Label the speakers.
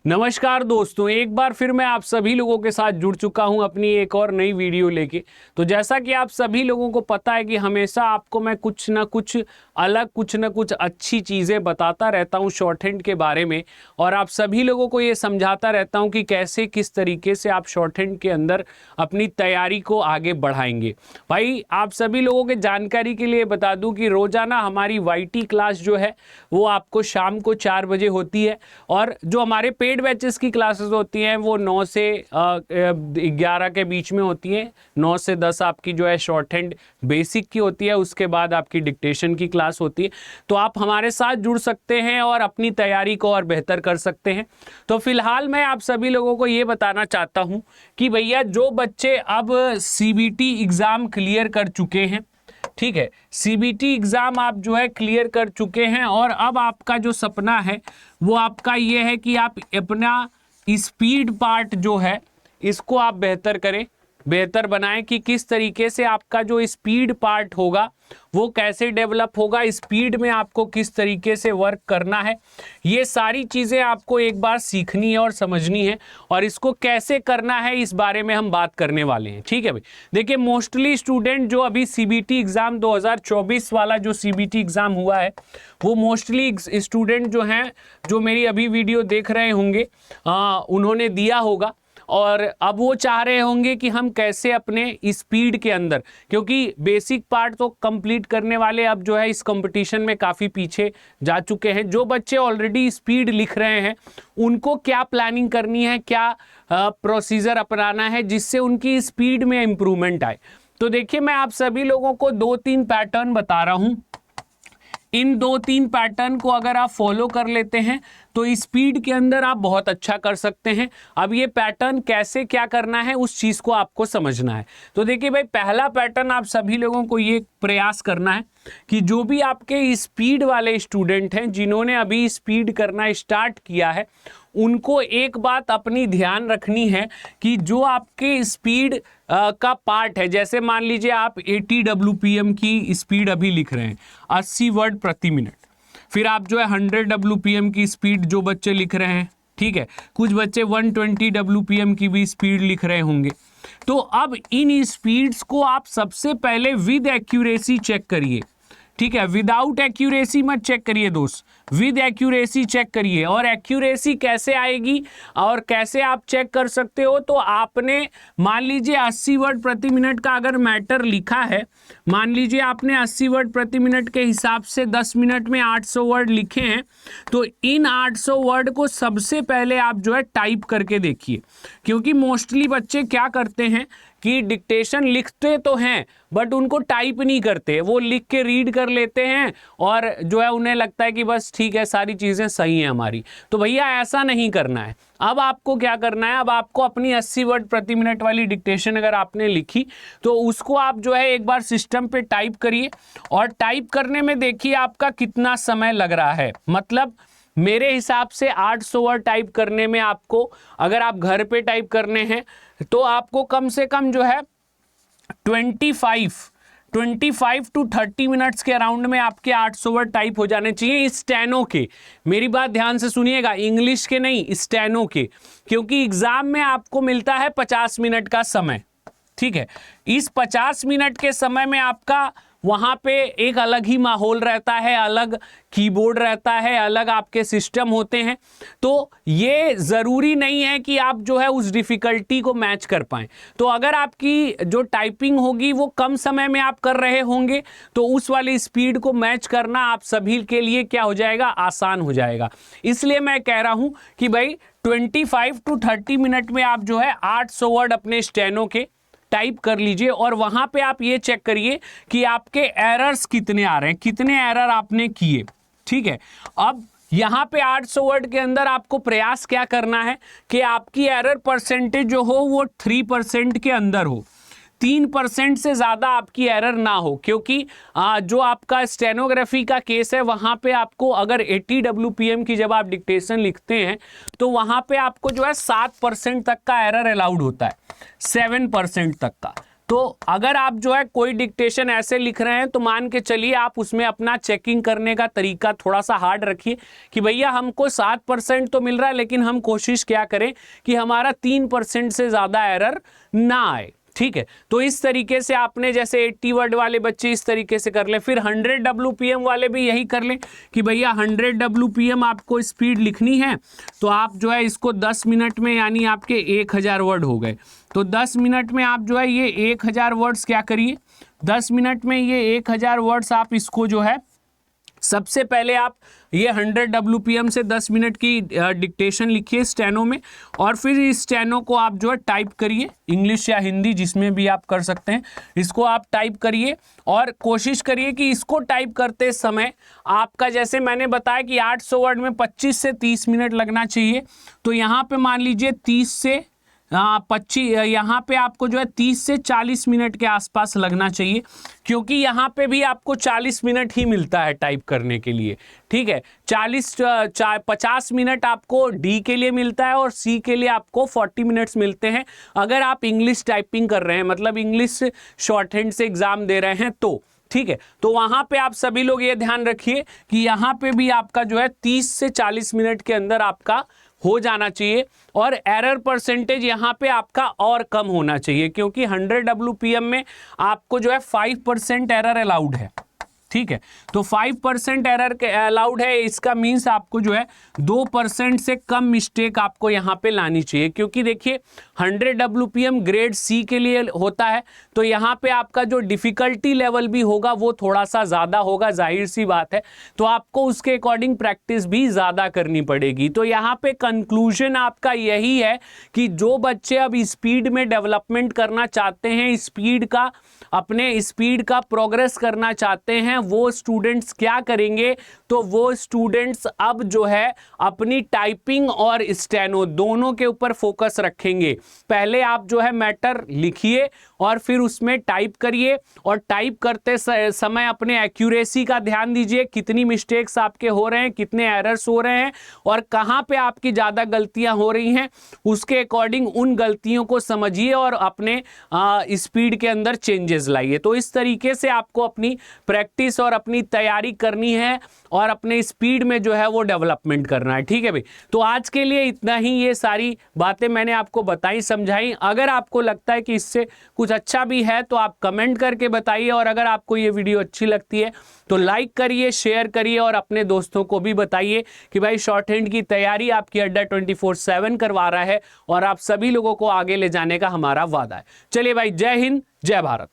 Speaker 1: नमस्कार दोस्तों, एक बार फिर मैं आप सभी लोगों के साथ जुड़ चुका हूं अपनी एक और नई वीडियो लेके। तो जैसा कि आप सभी लोगों को पता है कि हमेशा आपको मैं कुछ ना कुछ अलग, कुछ ना कुछ अच्छी चीज़ें बताता रहता हूं शॉर्ट हैंड के बारे में, और आप सभी लोगों को ये समझाता रहता हूं कि कैसे किस तरीके से आप शॉर्ट हैंड के अंदर अपनी तैयारी को आगे बढ़ाएंगे। भाई आप सभी लोगों के जानकारी के लिए बता दूँ कि रोज़ाना हमारी YT क्लास जो है वो आपको शाम को 4 बजे होती है, और जो हमारे पेड बैचेस की क्लासेस होती हैं वो 9 से 11 के बीच में होती हैं। 9 से 10 आपकी जो है शॉर्ट हैंड बेसिक की होती है, उसके बाद आपकी डिक्टेशन की क्लास होती है। तो आप हमारे साथ जुड़ सकते हैं और अपनी तैयारी को और बेहतर कर सकते हैं। तो फिलहाल मैं आप सभी लोगों को ये बताना चाहता हूँ कि भैया जो बच्चे अब CBT एग्ज़ाम क्लियर कर चुके हैं, ठीक है, CBT एग्ज़ाम आप जो है क्लियर कर चुके हैं, और अब आपका जो सपना है वो आपका ये है कि आप अपना स्पीड पार्ट जो है इसको आप बेहतर करें, बेहतर बनाएं कि किस तरीके से आपका जो स्पीड पार्ट होगा वो कैसे डेवलप होगा, स्पीड में आपको किस तरीके से वर्क करना है। ये सारी चीज़ें आपको एक बार सीखनी है और समझनी है, और इसको कैसे करना है इस बारे में हम बात करने वाले हैं। ठीक है भाई, देखिए मोस्टली स्टूडेंट जो अभी CBT एग्ज़ाम 2024 वाला जो CBT एग्ज़ाम हुआ है वो मोस्टली स्टूडेंट जो हैं, जो मेरी अभी वीडियो देख रहे होंगे, उन्होंने दिया होगा, और अब वो चाह रहे होंगे कि हम कैसे अपने स्पीड के अंदर, क्योंकि बेसिक पार्ट तो कंप्लीट करने वाले अब जो है इस कंपटीशन में काफ़ी पीछे जा चुके हैं। जो बच्चे ऑलरेडी स्पीड लिख रहे हैं उनको क्या प्लानिंग करनी है, क्या प्रोसीजर अपनाना है जिससे उनकी स्पीड में इम्प्रूवमेंट आए। तो देखिए मैं आप सभी लोगों को 2-3 पैटर्न बता रहा हूँ। इन 2-3 पैटर्न को अगर आप फॉलो कर लेते हैं तो स्पीड के अंदर आप बहुत अच्छा कर सकते हैं। अब ये पैटर्न कैसे क्या करना है उस चीज़ को आपको समझना है। तो देखिए भाई, पहला पैटर्न आप सभी लोगों को ये प्रयास करना है कि जो भी आपके स्पीड वाले स्टूडेंट हैं, जिन्होंने अभी स्पीड करना स्टार्ट किया है, उनको एक बात अपनी ध्यान रखनी है कि जो आपके स्पीड का पार्ट है, जैसे मान लीजिए आप 80 WPM की स्पीड अभी लिख रहे हैं, 80 वर्ड प्रति मिनट, फिर आप जो है 100 WPM की स्पीड जो बच्चे लिख रहे हैं, ठीक है, कुछ बच्चे 120 WPM की भी स्पीड लिख रहे होंगे। तो अब इन स्पीड्स को आप सबसे पहले विद एक्यूरेसी चेक करिए, ठीक है, विदाउट एक्यूरेसी मत चेक करिए दोस्त, विद एक्यूरेसी चेक करिए। और एक्यूरेसी कैसे आएगी और कैसे आप चेक कर सकते हो, तो आपने मान लीजिए 80 वर्ड प्रति मिनट का अगर मैटर लिखा है, मान लीजिए आपने 80 वर्ड प्रति मिनट के हिसाब से 10 मिनट में 800 वर्ड लिखे हैं, तो इन 800 वर्ड को सबसे पहले आप जो है टाइप करके देखिए। क्योंकि मोस्टली बच्चे क्या करते हैं कि डिक्टेशन लिखते तो हैं बट उनको टाइप नहीं करते, वो लिख के रीड कर लेते हैं और जो है उन्हें लगता है कि बस ठीक है सारी चीज़ें सही हैं हमारी। तो भैया ऐसा नहीं करना है। अब आपको क्या करना है, अब आपको अपनी 80 वर्ड प्रति मिनट वाली डिक्टेशन अगर आपने लिखी तो उसको आप जो है एक बार सिस्टम पे टाइप करिए, और टाइप करने में देखिए आपका कितना समय लग रहा है। मतलब मेरे हिसाब से 800 वर्ड टाइप करने में आपको, अगर आप घर पे टाइप करने हैं तो आपको कम से कम जो है 25 टू 30 मिनट्स के अराउंड में आपके 800 वर्ड टाइप हो जाने चाहिए स्टेनो के। मेरी बात ध्यान से सुनिएगा, इंग्लिश के नहीं, स्टेनो के, क्योंकि एग्जाम में आपको मिलता है 50 मिनट का समय, ठीक है। इस 50 मिनट के समय में आपका वहाँ पे एक अलग ही माहौल रहता है, अलग कीबोर्ड रहता है, अलग आपके सिस्टम होते हैं। तो ये ज़रूरी नहीं है कि आप जो है उस डिफ़िकल्टी को मैच कर पाएँ। तो अगर आपकी जो टाइपिंग होगी वो कम समय में आप कर रहे होंगे तो उस वाली स्पीड को मैच करना आप सभी के लिए क्या हो जाएगा, आसान हो जाएगा। इसलिए मैं कह रहा हूँ कि भाई 25 टू 30 मिनट में आप जो है 800 वर्ड अपने स्टेनो के टाइप कर लीजिए, और वहां पे आप ये चेक करिए कि आपके एरर्स कितने आ रहे हैं, कितने एरर आपने किए, ठीक है। अब यहाँ पे 800 वर्ड के अंदर आपको प्रयास क्या करना है कि आपकी एरर परसेंटेज जो हो वो 3% के अंदर हो, 3% से ज़्यादा आपकी एरर ना हो। क्योंकि जो आपका स्टेनोग्राफी का केस है वहाँ पे आपको अगर 80 WPM की जब आप डिक्टेशन लिखते हैं तो वहाँ पे आपको जो है 7% तक का एरर अलाउड होता है, 7% तक का। तो अगर आप जो है कोई डिक्टेशन ऐसे लिख रहे हैं तो मान के चलिए आप उसमें अपना चेकिंग करने का तरीका थोड़ा सा हार्ड रखिए कि भैया हमको 7% तो मिल रहा है, लेकिन हम कोशिश क्या करें कि हमारा 3% से ज़्यादा एरर ना आए। ठीक है, तो इस तरीके से आपने जैसे 80 वर्ड वाले बच्चे इस तरीके से कर लें, फिर 100 WPM वाले भी यही कर लें कि भैया 100 WPM आपको स्पीड लिखनी है, तो आप जो है इसको 10 मिनट में, यानी आपके 1000 वर्ड हो गए, तो 10 मिनट में आप जो है ये 1000 वर्ड्स क्या करिए, 10 मिनट में ये 1000 वर्ड्स आप इसको जो है सबसे पहले आप ये 100 WPM से 10 मिनट की डिक्टेशन लिखिए स्टेनो में, और फिर इस स्टेनो को आप जो है टाइप करिए, इंग्लिश या हिंदी जिसमें भी आप कर सकते हैं, इसको आप टाइप करिए और कोशिश करिए कि इसको टाइप करते समय आपका, जैसे मैंने बताया कि 800 वर्ड में 25 से 30 मिनट लगना चाहिए, तो यहाँ पे मान लीजिए 30 से 25, यहाँ पे आपको जो है 30 से 40 मिनट के आसपास लगना चाहिए, क्योंकि यहाँ पे भी आपको 40 मिनट ही मिलता है टाइप करने के लिए। ठीक है, 50 मिनट आपको डी के लिए मिलता है और सी के लिए आपको 40 मिनट्स मिलते हैं अगर आप इंग्लिश टाइपिंग कर रहे हैं, मतलब इंग्लिश शॉर्ट हैंड से एग्जाम दे रहे हैं तो। ठीक है, तो वहां पे आप सभी लोग ये ध्यान रखिए कि यहाँ पे भी आपका जो है 30 से 40 मिनट के अंदर आपका हो जाना चाहिए, और एरर परसेंटेज यहाँ पे आपका और कम होना चाहिए, क्योंकि 100 WPM में आपको जो है 5% एरर अलाउड है। ठीक है, तो 5% एरर के अलाउड है, इसका मीन्स आपको जो है 2% से कम मिस्टेक आपको यहाँ पे लानी चाहिए, क्योंकि देखिए 100 WPM ग्रेड सी के लिए होता है, तो यहाँ पे आपका जो डिफिकल्टी लेवल भी होगा वो थोड़ा सा ज़्यादा होगा, जाहिर सी बात है, तो आपको उसके अकॉर्डिंग प्रैक्टिस भी ज़्यादा करनी पड़ेगी। तो यहाँ पे कंक्लूजन आपका यही है कि जो बच्चे अब स्पीड में डेवलपमेंट करना चाहते हैं, स्पीड का अपने स्पीड का प्रोग्रेस करना चाहते हैं, वो स्टूडेंट्स क्या करेंगे, तो वो स्टूडेंट्स अब जो है अपनी टाइपिंग और स्टेनो दोनों के ऊपर फोकस रखेंगे। पहले आप जो है मैटर लिखिए और फिर उसमें टाइप करिए, और टाइप करते समय अपने एक्यूरेसी का ध्यान दीजिए, कितनी मिस्टेक्स आपके हो रहे हैं, कितने एरर्स हो रहे हैं और कहाँ पे आपकी ज़्यादा गलतियां हो रही हैं, उसके अकॉर्डिंग उन गलतियों को समझिए और अपने स्पीड के अंदर चेंजेस लाइए। तो इस तरीके से आपको अपनी प्रैक्टिस और अपनी तैयारी करनी है और अपने स्पीड में जो है वो डेवलपमेंट करना है। ठीक है भाई, तो आज के लिए इतना ही, ये सारी बातें मैंने आपको बताई समझाई। अगर आपको लगता है कि इससे कुछ अच्छा भी है तो आप कमेंट करके बताइए, और अगर आपको ये वीडियो अच्छी लगती है तो लाइक करिए, शेयर करिए और अपने दोस्तों को भी बताइए कि भाई शॉर्ट हैंड की तैयारी आपकी अड्डा 24/7 करवा रहा है और आप सभी लोगों को आगे ले जाने का हमारा वादा है। चलिए भाई, जय हिंद, जय भारत।